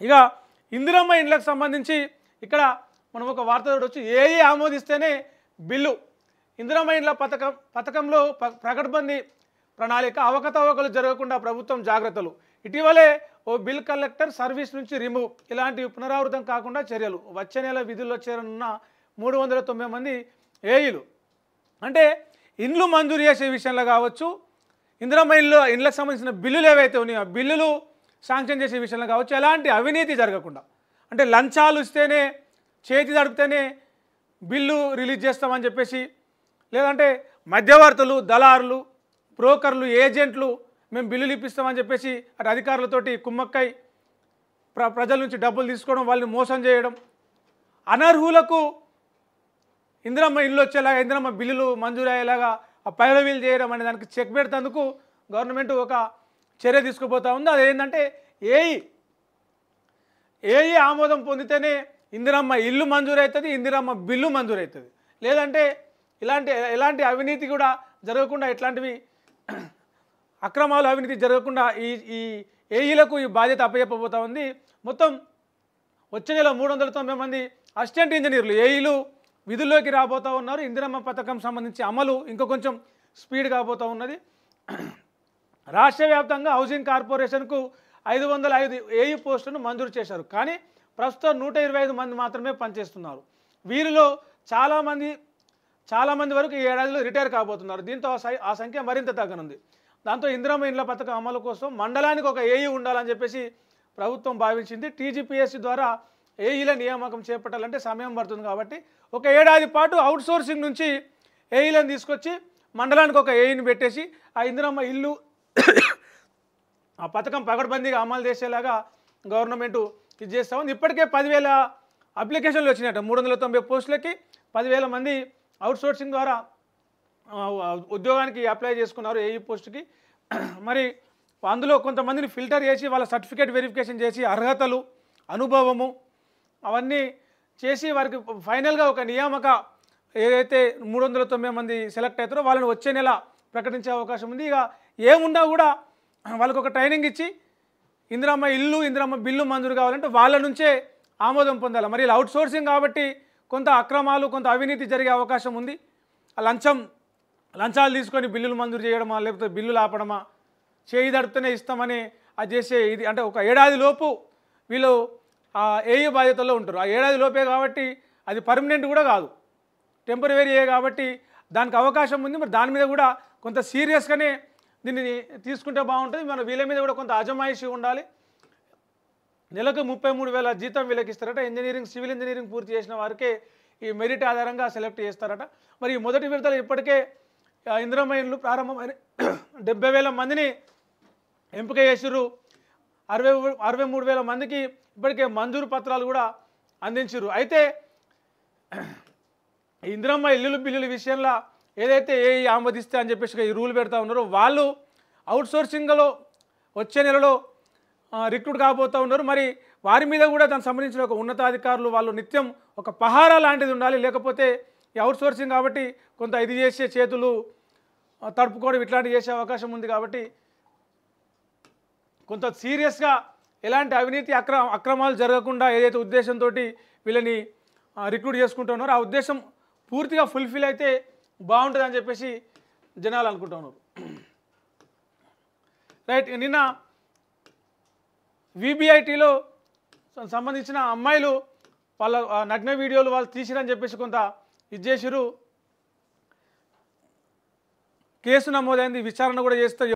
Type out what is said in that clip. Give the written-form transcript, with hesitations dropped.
ఇక ఇందిరమ్మ ఇండ్లకు సంబంధించి ఇక్కడ మనం ఒక వార్త చూడవచ్చు. AE ఆమోదిస్తేనే bill. ఇందిరమ్మ ఇండ్ల పథకంలో ప్రకటబందీ ప్రణాళిక, అవకతవకలు జరగకుండా ప్రభుత్వం జాగ్రత్తలు. ఇటీవలే ఓ బిల్ కలెక్టర్ సర్వీస్ నుంచి రిమూవ్. ఇలాంటివి పునరావృతం కాకుండా చర్యలు. వచ్చే నెల విధుల్లో చేరనున్న 390 మంది ఏఈలు. అంటే ఇండ్లు మంజూరు చేసే విషయంలో కావచ్చు, ఇందిరమ్మ ఇండ్లకు సంబంధించిన బిల్లులు ఏవైతే ఉన్నాయో ఆ బిల్లులు శాంక్షన్ చేసే విషయంలో కావచ్చు, ఎలాంటి అవినీతి జరగకుండా, అంటే లంచాలు ఇస్తేనే, చేతి తడిపితేనే బిల్లు రిలీజ్ చేస్తామని చెప్పేసి, లేదంటే మధ్యవర్తులు, దళారులు, బ్రోకర్లు, ఏజెంట్లు మేము బిల్లులు ఇప్పిస్తామని చెప్పేసి అటు అధికారులతోటి కుమ్మక్కై ప్రజల నుంచి డబ్బులు తీసుకోవడం, వాళ్ళని మోసం చేయడం, అనర్హులకు ఇందిరమ్మ ఇల్లు వచ్చేలాగా, ఇందిరమ్మ బిల్లులు మంజూరు అయ్యేలాగా ఆ పైరవీలు చేయడం అనే దానికి చెక్ పెడతందుకు గవర్నమెంట్ ఒక చర్య తీసుకుపోతూ ఉంది. అదేంటంటే ఏఈ ఆమోదం పొందితేనే ఇందిరమ్మ ఇల్లు మంజూరు అవుతుంది, ఇందిరమ్మ బిల్లు మంజూరు అవుతుంది. లేదంటే ఎలాంటి అవినీతి కూడా జరగకుండా, ఇట్లాంటివి అక్రమాలు, అవినీతి జరగకుండా ఈ ఏఈలకు ఈ బాధ్యత అప్పచెప్పబోతూ ఉంది. మొత్తం వచ్చే నెల 390 మంది అసిస్టెంట్ ఇంజనీర్లు, ఏఈలు విధుల్లోకి రాబోతూ ఉన్నారు. ఇందిరమ్మ పథకం సంబంధించి అమలు ఇంకా కొంచెం స్పీడ్ కాబోతూ ఉన్నది. రాష్ట్ర వ్యాప్తంగా హౌసింగ్ కార్పొరేషన్కు 505 ఏఈ పోస్టులను మంజూరు చేశారు. కానీ ప్రస్తుతం 125 మంది మాత్రమే పనిచేస్తున్నారు. వీరిలో చాలామంది వరకు ఈ ఏడాదిలో రిటైర్ కాబోతున్నారు. దీంతో ఆ సంఖ్య మరింత తగ్గనుంది. దాంతో ఇందిరమ్మ ఇండ్ల పథకం అమలు కోసం మండలానికి ఒక ఏఈ ఉండాలని చెప్పేసి ప్రభుత్వం భావించింది. టీజీపీఎస్సీ ద్వారా ఏఈల నియామకం చేపట్టాలంటే సమయం పడుతుంది. కాబట్టి ఒక ఏడాది పాటు అవుట్సోర్సింగ్ నుంచి ఏఈలను తీసుకొచ్చి మండలానికి ఒక ఏఈని పెట్టేసి ఆ ఇందిరమ్మ ఇల్లు ఆ పథకం పకడ్బందీగా అమలు చేసేలాగా గవర్నమెంట్ ఇది చేస్తూ ఉంది. ఇప్పటికే 10,000 అప్లికేషన్లు వచ్చినాయట. 390 పోస్టులకి 10,000 మంది అవుట్సోర్సింగ్ ద్వారా ఉద్యోగానికి అప్లై చేసుకున్నారు ఏఈ పోస్టుకి. మరి అందులో కొంతమందిని ఫిల్టర్ చేసి వాళ్ళ సర్టిఫికేట్ వెరిఫికేషన్ చేసి అర్హతలు, అనుభవము అవన్నీ చేసి వారికి ఫైనల్గా ఒక నియామక ఏదైతే 390 మంది సెలెక్ట్ అవుతారో వాళ్ళని వచ్చే నెల ప్రకటించే అవకాశం ఉంది. ఇక ఏమున్నా కూడా వాళ్ళకు ఒక ట్రైనింగ్ ఇచ్చి ఇందిరమ్మ ఇల్లు, ఇందిరమ్మ బిల్లు మంజూరు కావాలంటే వాళ్ళ నుంచే ఆమోదం పొందాలి. మరి ఇలా అవుట్సోర్సింగ్ కాబట్టి కొంత అక్రమాలు, కొంత అవినీతి జరిగే అవకాశం ఉంది. లంచాలు తీసుకొని బిల్లులు మంజూరు చేయడమా, లేకపోతే బిల్లులు ఆపడమా, చేయి దడిపితేనే ఇస్తామని అది చేసే ఇది. అంటే ఒక ఏడాది లోపు వీళ్ళు ఏఈ బాధ్యతల్లో ఉంటారు. ఆ ఏడాది లోపే కాబట్టి అది పర్మనెంట్ కూడా కాదు, టెంపరరీ కాబట్టి దానికి అవకాశం ఉంది. మరి దాని మీద కూడా కొంత సీరియస్గానే దీన్ని తీసుకుంటే బాగుంటుంది. మన వీళ్ళ మీద కూడా కొంత అజమాయిషీ ఉండాలి. నెలకు 33,000 జీతం వీళ్ళకి ఇస్తారట. ఇంజనీరింగ్, సివిల్ ఇంజనీరింగ్ పూర్తి చేసిన వారికే ఈ మెరిట్ ఆధారంగా సెలెక్ట్ చేస్తారట. మరి ఈ మొదటి విడతలో ఇప్పటికే ఇందిరమ్మ ఇండ్లు ప్రారంభమైన 70,000 మందిని ఎంపిక చేసిర్రు. 63,000 మందికి ఇప్పటికే మంజూరు పత్రాలు కూడా అందించారు. అయితే ఇందిరమ్మ ఇల్లులు బిల్లుల విషయంలో ఏదైతే ఏఈ ఆమోదిస్తే అని చెప్పేసి ఈ రూల్ పెడతా ఉన్నారో వాళ్ళు అవుట్సోర్సింగ్లో వచ్చే నెలలో రిక్రూట్ కాబోతూ ఉన్నారు. మరి వారి మీద కూడా దానికి సంబంధించిన ఒక ఉన్నతాధికారులు వాళ్ళు నిత్యం ఒక పహారా లాంటిది ఉండాలి. లేకపోతే ఈ అవుట్సోర్సింగ్ కాబట్టి కొంత ఇది చేసే చేతులు తడుపుకోవడం ఇట్లాంటివి చేసే అవకాశం ఉంది. కాబట్టి కొంత సీరియస్గా ఎలాంటి అవినీతి అక్రమాలు జరగకుండా ఏదైతే ఉద్దేశంతో వీళ్ళని రిక్రూట్ చేసుకుంటున్నారో ఆ ఉద్దేశం పూర్తిగా ఫుల్ఫిల్ అయితే బాగుంటుందని చెప్పేసి జనాలు అనుకుంటున్నారు. రైట్. నిన్న విబిఐటీలో సంబంధించిన అమ్మాయిలు వాళ్ళ నగ్న వీడియోలు వాళ్ళు తీసిరని చెప్పేసి కొంత ఇది చేసిరు. కేసు నమోదైంది, విచారణ కూడా చేస్తే